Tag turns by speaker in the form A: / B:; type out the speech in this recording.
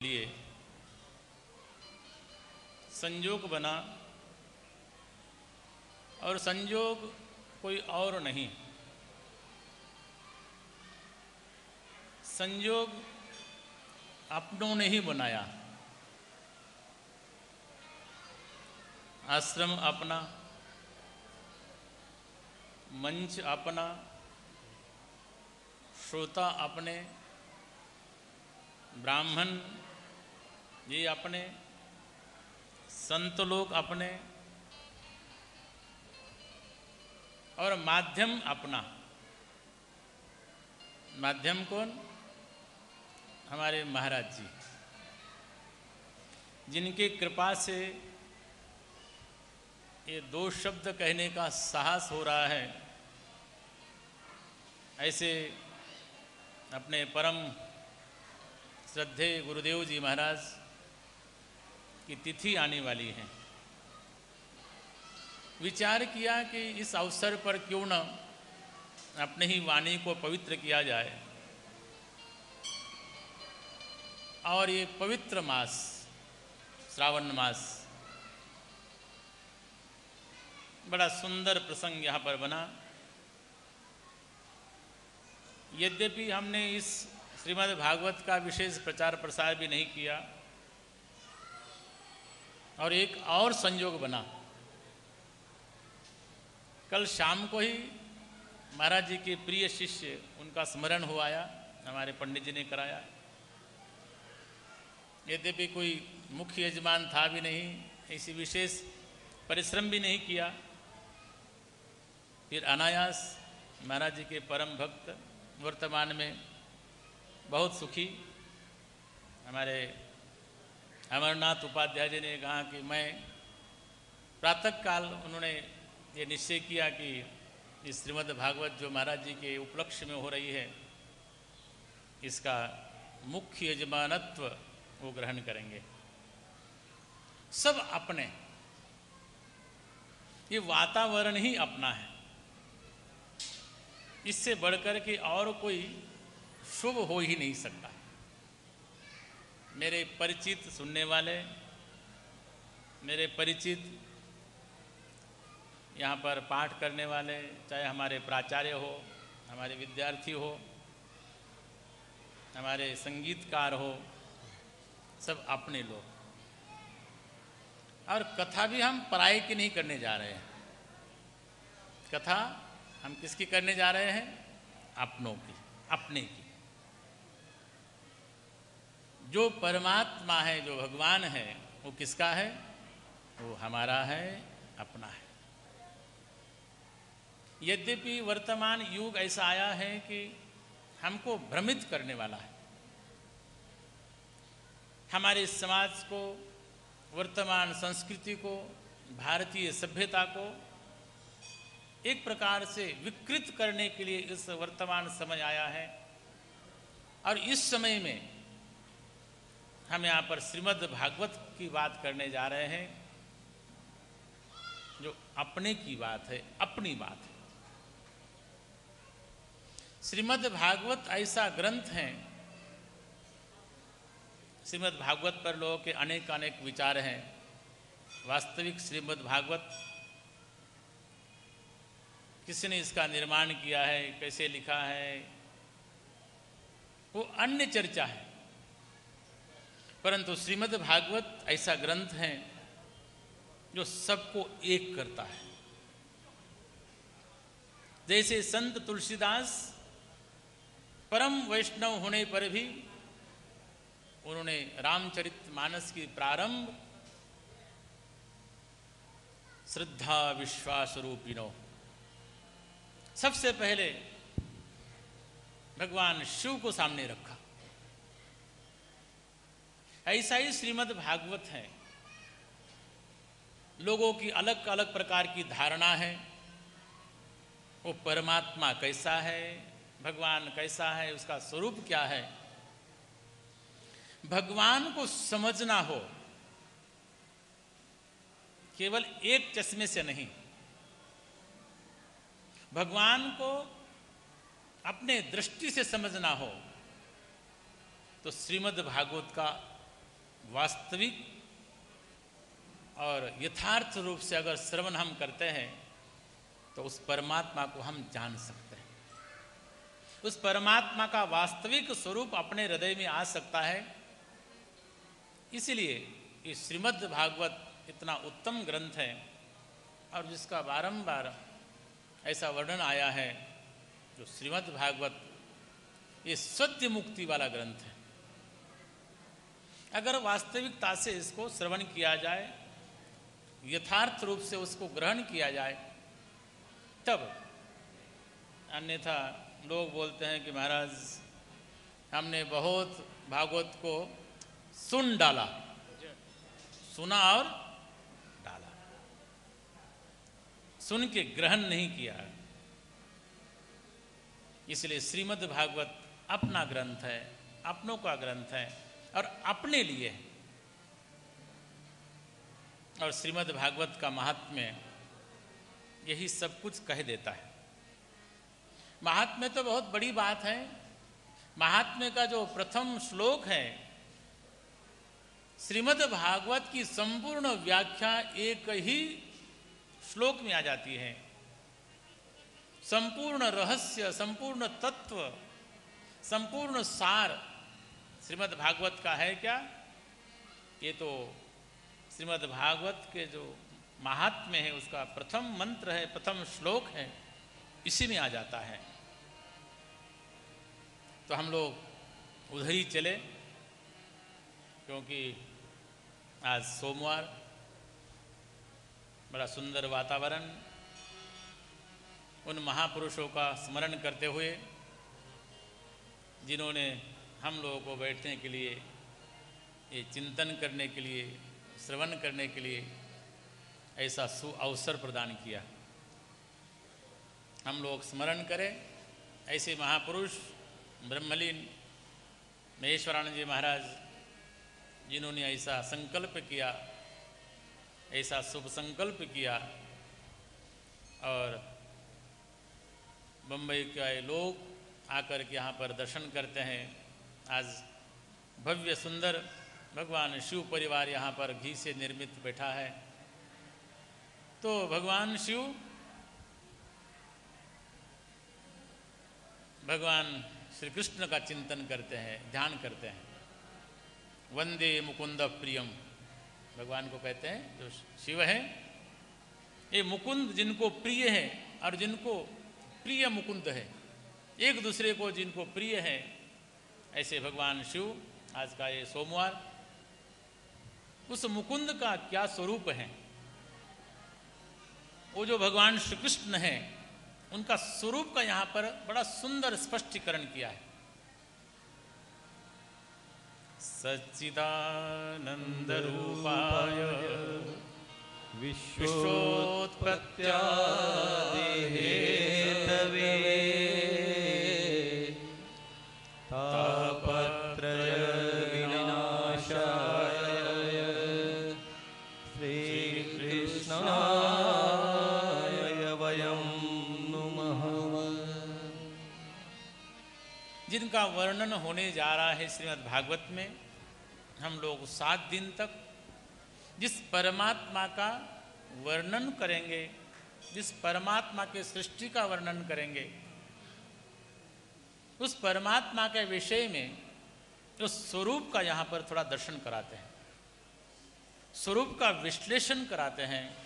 A: लिए संयोग बना और संयोग कोई और नहीं, संयोग अपनों ने ही बनाया। आश्रम अपना, मंच अपना, श्रोता अपने, ब्राह्मण ये अपने, संत लोग अपने और माध्यम अपना। माध्यम कौन? हमारे महाराज जी, जिनकी कृपा से ये दो शब्द कहने का साहस हो रहा है। ऐसे अपने परम श्रद्धेय गुरुदेव जी महाराज की तिथि आने वाली है। विचार किया कि इस अवसर पर क्यों न अपने ही वाणी को पवित्र किया जाए और ये पवित्र मास श्रावण मास बड़ा सुंदर प्रसंग यहाँ पर बना। यद्यपि हमने इस श्रीमद् भागवत का विशेष प्रचार प्रसार भी नहीं किया और एक और संयोग बना। कल शाम को ही महाराज जी के प्रिय शिष्य उनका स्मरण हो आया, हमारे पंडित जी ने कराया। यद्यपि कोई मुख्य यजमान था भी नहीं, ऐसी विशेष परिश्रम भी नहीं किया, फिर अनायास महाराज जी के परम भक्त वर्तमान में बहुत सुखी हमारे अमरनाथ उपाध्याय जी ने कहा कि मैं प्रातःकाल उन्होंने ये निश्चय किया कि इस श्रीमद् भागवत जो महाराज जी के उपलक्ष्य में हो रही है, इसका मुख्य यजमानत्व वो ग्रहण करेंगे। सब अपने, ये वातावरण ही अपना है, इससे बढ़कर के और कोई शुभ हो ही नहीं सकता। मेरे परिचित सुनने वाले, मेरे परिचित यहाँ पर पाठ करने वाले, चाहे हमारे प्राचार्य हो, हमारे विद्यार्थी हो, हमारे संगीतकार हो, सब अपने लोग। और कथा भी हम पराये की नहीं करने जा रहे हैं। कथा हम किसकी करने जा रहे हैं? अपनों की, अपने की। जो परमात्मा है, जो भगवान है, वो किसका है? वो हमारा है, अपना है। यद्यपि वर्तमान युग ऐसा आया है कि हमको भ्रमित करने वाला है। हमारे समाज को, वर्तमान संस्कृति को, भारतीय सभ्यता को एक प्रकार से विकृत करने के लिए इस वर्तमान समय आया है। और इस समय में हम यहाँ पर श्रीमद् भागवत की बात करने जा रहे हैं, जो अपने की बात है, अपनी बात है। श्रीमद् भागवत ऐसा ग्रंथ है, श्रीमद् भागवत पर लोगों के अनेक अनेक विचार हैं। वास्तविक श्रीमद् भागवत किसने इसका निर्माण किया है, कैसे लिखा है, वो अन्य चर्चा है। परंतु श्रीमद् भागवत ऐसा ग्रंथ है जो सबको एक करता है। जैसे संत तुलसीदास परम वैष्णव होने पर भी उन्होंने रामचरितमानस की प्रारंभ श्रद्धा विश्वास रूपिणो, सबसे पहले भगवान शिव को सामने रखा। ऐसा ही श्रीमद् भागवत है। लोगों की अलग अलग प्रकार की धारणा है, वो परमात्मा कैसा है, भगवान कैसा है, उसका स्वरूप क्या है। भगवान को समझना हो केवल एक चश्मे से नहीं, भगवान को अपने दृष्टि से समझना हो तो श्रीमद् भागवत का वास्तविक और यथार्थ रूप से अगर श्रवण हम करते हैं तो उस परमात्मा को हम जान सकते हैं। उस परमात्मा का वास्तविक स्वरूप अपने हृदय में आ सकता है। इसलिए ये श्रीमद् भागवत इतना उत्तम ग्रंथ है और जिसका बारंबार ऐसा वर्णन आया है, जो श्रीमद् भागवत ये सत्य मुक्ति वाला ग्रंथ है। अगर वास्तविकता से इसको श्रवण किया जाए, यथार्थ रूप से उसको ग्रहण किया जाए, तब। अन्यथा लोग बोलते हैं कि महाराज हमने बहुत भागवत को सुन डाला, सुना और डाला, सुन के ग्रहण नहीं किया। इसलिए श्रीमद् भागवत अपना ग्रंथ है, अपनों का ग्रंथ है और अपने लिए है। और श्रीमद् भागवत का महात्म्य यही सब कुछ कह देता है। महात्म्य तो बहुत बड़ी बात है। महात्म्य का जो प्रथम श्लोक है, श्रीमद् भागवत की संपूर्ण व्याख्या एक ही श्लोक में आ जाती है। संपूर्ण रहस्य, संपूर्ण तत्व, संपूर्ण सार श्रीमद् भागवत का है क्या? ये तो श्रीमद् भागवत के जो महात्म्य है उसका प्रथम मंत्र है, प्रथम श्लोक है, इसी में आ जाता है। तो हम लोग उधर ही चले, क्योंकि आज सोमवार, बड़ा सुंदर वातावरण, उन महापुरुषों का स्मरण करते हुए जिन्होंने हम लोगों को बैठने के लिए, ये चिंतन करने के लिए, श्रवण करने के लिए ऐसा अवसर प्रदान किया। हम लोग स्मरण करें ऐसे महापुरुष ब्रह्मलीन महेश्वरानंद जी महाराज, जिन्होंने ऐसा संकल्प किया, ऐसा शुभ संकल्प किया और बम्बई के लोग आकर के यहाँ पर दर्शन करते हैं। आज भव्य सुंदर भगवान शिव परिवार यहाँ पर घी से निर्मित बैठा है। तो भगवान शिव, भगवान श्री कृष्ण का चिंतन करते हैं, ध्यान करते हैं। वंदे मुकुंद प्रियम, भगवान को कहते हैं जो शिव है, ये मुकुंद जिनको प्रिय है और जिनको प्रिय मुकुंद है, एक दूसरे को जिनको प्रिय है, ऐसे भगवान शिव। आज का ये सोमवार, उस मुकुंद का क्या स्वरूप है, वो जो भगवान श्री कृष्ण है, उनका स्वरूप का यहाँ पर बड़ा सुंदर स्पष्टीकरण किया है। सच्चिदानंद रूपाय विश्वोत्पत्त्यादिहेतवे तापत्रय विनाशाय श्रीकृष्णाय वयं नुमः। जिनका वर्णन होने जा रहा है श्रीमद् भागवत में, हम लोग 7 दिन तक जिस परमात्मा का वर्णन करेंगे, जिस परमात्मा के सृष्टि का वर्णन करेंगे, उस परमात्मा के विषय में उस स्वरूप का यहाँ पर थोड़ा दर्शन कराते हैं, स्वरूप का विश्लेषण कराते हैं।